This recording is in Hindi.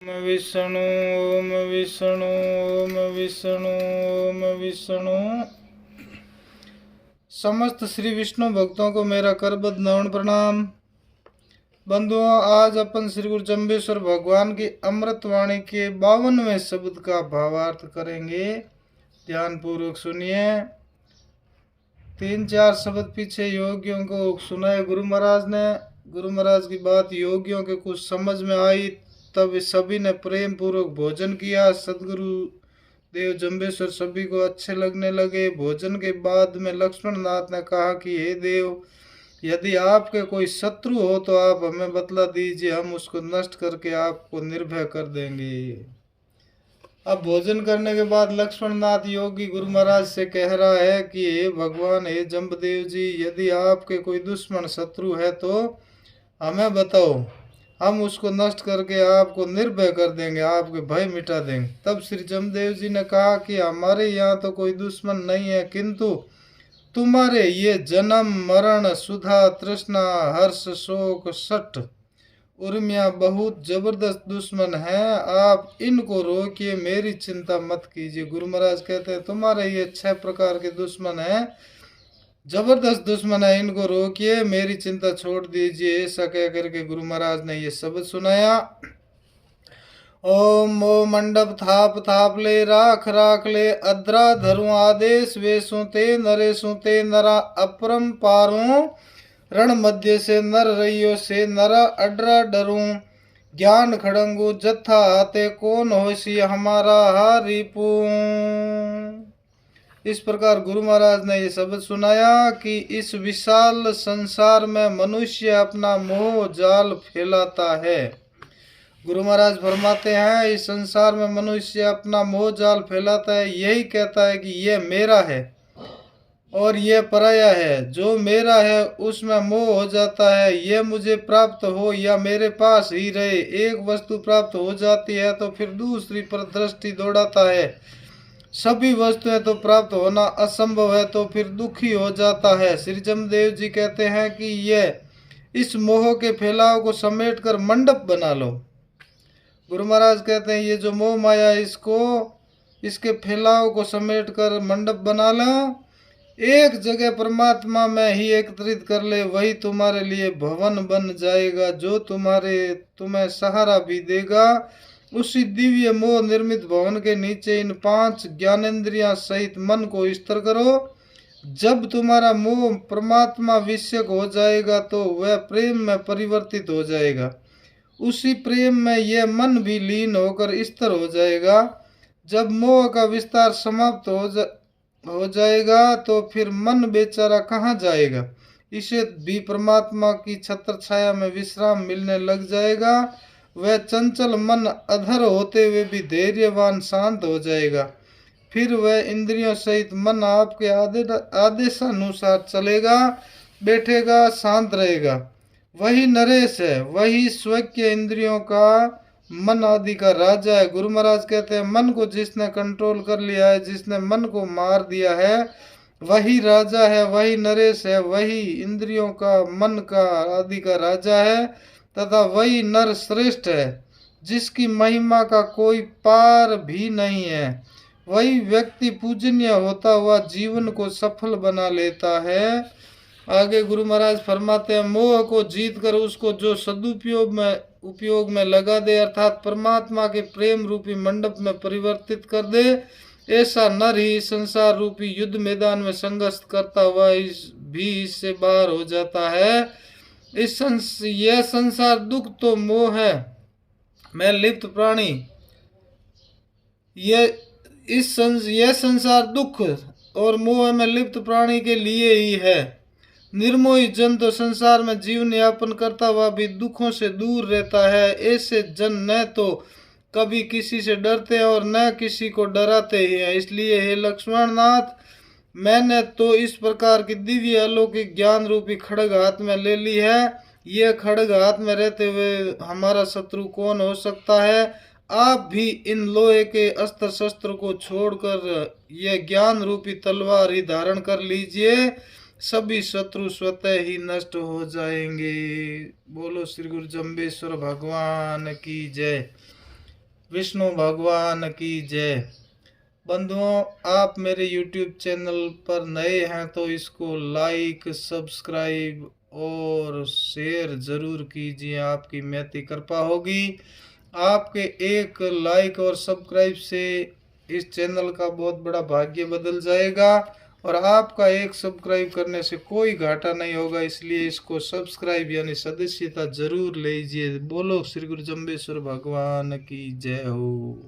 ओम विष्णु ओम विष्णु ओम विष्णु ओम विष्णु। समस्त श्री विष्णु भक्तों को मेरा करबद्ध नमन प्रणाम। बंधुओं, आज अपन श्री गुरु जम्बेश्वर भगवान की अमृत वाणी के 52वें शब्द का भावार्थ करेंगे। ध्यान पूर्वक सुनिए। 3-4 शब्द पीछे योगियों को सुनाए गुरु महाराज ने। गुरु महाराज की बात योगियों के कुछ समझ में आई, तब सभी ने प्रेम पूर्वक भोजन किया। सदगुरु देव जम्बेश्वर सभी को अच्छे लगने लगे। भोजन के बाद में लक्ष्मण नाथ ने कहा कि हे देव, यदि आपके कोई शत्रु हो तो आप हमें बतला दीजिए, हम उसको नष्ट करके आपको निर्भय कर देंगे। अब भोजन करने के बाद लक्ष्मण नाथ योगी गुरु महाराज से कह रहा है कि हे भगवान, हे जम्बदेव जी, यदि आपके कोई दुश्मन शत्रु है तो हमें बताओ, हम उसको नष्ट करके आपको निर्भय कर देंगे, आपके भय मिटा देंगे। तब श्री जमदेव जी ने कहा कि हमारे यहाँ तो कोई दुश्मन नहीं है, किंतु तुम्हारे ये जन्म मरण सुधा तृष्णा हर्ष शोक सठ उर्मिया बहुत जबरदस्त दुश्मन है। आप इनको रोकिए, मेरी चिंता मत कीजिए। गुरु महाराज कहते हैं तुम्हारे ये 6 प्रकार के दुश्मन हैं, जबरदस्त दुश्मन है, इनको रोकिए, मेरी चिंता छोड़ दीजिए। ऐसा कह करके गुरु महाराज ने ये शब्द सुनाया। ओम ओ मंडप थाप थाप ले राख राख ले अद्रा धरु आदेश वे सुते नरे सुते नरा अपरम पारू रण मध्य से नर रहियो से नरा अडरा डरू ज्ञान खड़ंगू जत्था आते कौन होशी हमारा हारिपू। इस प्रकार गुरु महाराज ने ये शब्द सुनाया कि इस विशाल संसार में मनुष्य अपना मोह जाल फैलाता है। गुरु महाराज फरमाते हैं इस संसार में मनुष्य अपना मोह जाल फैलाता है, यही कहता है कि ये मेरा है और ये पराया है। जो मेरा है उसमें मोह हो जाता है, ये मुझे प्राप्त हो या मेरे पास ही रहे। एक वस्तु प्राप्त हो जाती है तो फिर दूसरी पर दृष्टि दौड़ाता है। सभी वस्तुएं तो प्राप्त होना असंभव है तो फिर दुखी हो जाता है। श्री जमदेव जी कहते हैं कि ये इस मोह के फैलाव को समेट कर मंडप बना लो। गुरु महाराज कहते हैं ये जो मोह माया इसके फैलाव को समेट कर मंडप बना लो। एक जगह परमात्मा में ही एकत्रित कर ले, वही तुम्हारे लिए भवन बन जाएगा, जो तुम्हें सहारा भी देगा। उसी दिव्य मोह निर्मित भवन के नीचे इन 5 ज्ञानेंद्रियां सहित मन को स्थिर करो। जब तुम्हारा मोह परमात्मा विषयक हो जाएगा तो वह प्रेम में परिवर्तित हो जाएगा। उसी प्रेम में यह मन भी लीन होकर स्थिर हो जाएगा। जब मोह का विस्तार समाप्त हो जाएगा तो फिर मन बेचारा कहाँ जाएगा, इसे भी परमात्मा की छत्र छाया में विश्राम मिलने लग जाएगा। वह चंचल मन अधर होते हुए भी धैर्यवान शांत हो जाएगा। फिर वह इंद्रियों सहित मन आपके आदेशानुसार चलेगा, बैठेगा, शांत रहेगा। वही नरेश है, वही स्वकीय इंद्रियों का मन आदि का राजा है। गुरु महाराज कहते हैं मन को जिसने कंट्रोल कर लिया है, जिसने मन को मार दिया है, वही राजा है, वही नरेश है, वही इंद्रियों का मन का आदि का राजा है तथा वही नर श्रेष्ठ है, जिसकी महिमा का कोई पार भी नहीं है। वही व्यक्ति पूजनीय होता हुआ जीवन को सफल बना लेता है। आगे गुरु महाराज फरमाते हैं मोह को जीत कर उसको जो उपयोग में लगा दे, अर्थात परमात्मा के प्रेम रूपी मंडप में परिवर्तित कर दे, ऐसा नर ही संसार रूपी युद्ध मैदान में संघर्ष करता हुआ इससे बाहर हो जाता है। यह संसार दुख तो मोह है मैं लिप्त प्राणी, यह संसार दुख और मोह में लिप्त प्राणी के लिए ही है। निर्मोही जन तो संसार में जीवन यापन करता हुआ भी दुखों से दूर रहता है। ऐसे जन न तो कभी किसी से डरते हैं और न किसी को डराते ही हैं। इसलिए हे लक्ष्मण नाथ, मैंने तो इस प्रकार की दिव्य अलौकिक ज्ञान रूपी खड्ग हाथ में ले ली है। यह खड्ग हाथ में रहते हुए हमारा शत्रु कौन हो सकता है। आप भी इन लोहे के अस्त्र शस्त्र को छोड़कर यह ज्ञान रूपी तलवार ही धारण कर लीजिए, सभी शत्रु स्वतः ही नष्ट हो जाएंगे। बोलो श्री गुरु जम्बेश्वर भगवान की जय। विष्णु भगवान की जय। बंधुओं, आप मेरे YouTube चैनल पर नए हैं तो इसको लाइक, सब्सक्राइब और शेयर ज़रूर कीजिए। आपकी महती कृपा होगी। आपके एक लाइक और सब्सक्राइब से इस चैनल का बहुत बड़ा भाग्य बदल जाएगा और आपका एक सब्सक्राइब करने से कोई घाटा नहीं होगा, इसलिए इसको सब्सक्राइब यानी सदस्यता जरूर लीजिए। बोलो श्री गुरु जम्बेश्वर भगवान की जय हो।